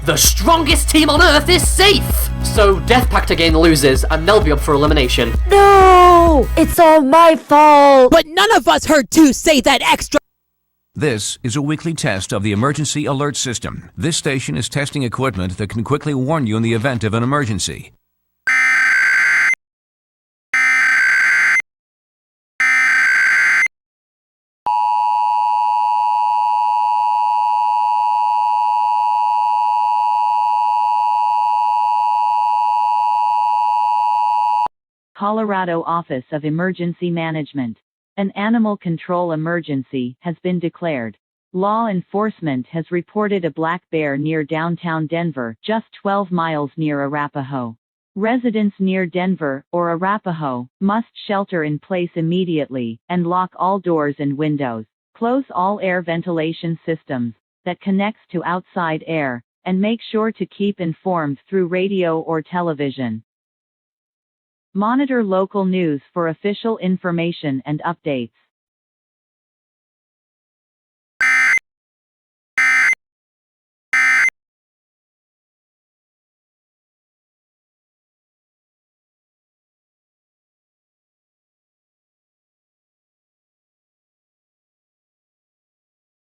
The strongest team on Earth is safe! So Death Pact again loses, and they'll be up for elimination. No! It's all my fault! But none of us heard 2 say that extra. This is a weekly test of the emergency alert system. This station is testing equipment that can quickly warn you in the event of an emergency. Colorado Office of Emergency Management. An animal control emergency has been declared. Law enforcement has reported a black bear near downtown Denver, just 12 miles near Arapahoe. Residents near Denver or Arapahoe must shelter in place immediately and lock all doors and windows. Close all air ventilation systems that connects to outside air, and make sure to keep informed through radio or television. Monitor local news for official information and updates.